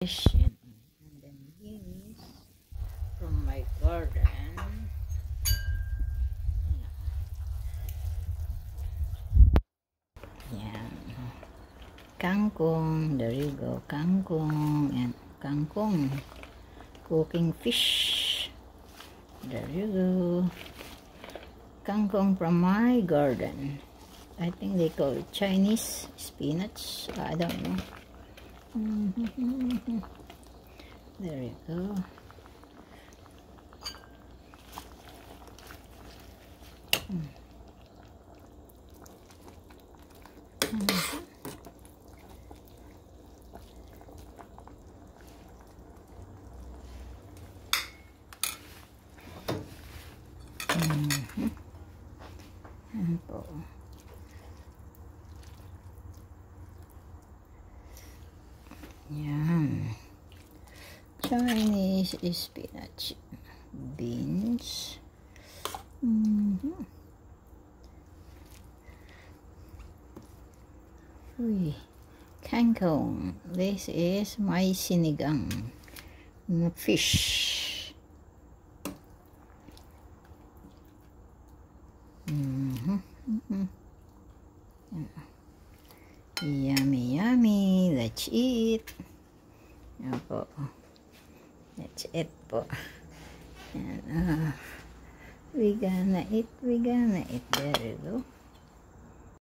And then these from my garden. Yan. Kangkong. There you go. Kangkong. And kangkong. Cooking fish. There you go. Kangkong from my garden. I think they call it Chinese spinach. I don't know. There you go. Yan. Chinese spinach. Beans. Uy. Kangkong. This is my sinigang na fish. Yummy, yummy. Let's eat. Opo. That's it po. And, we gonna eat. There you go.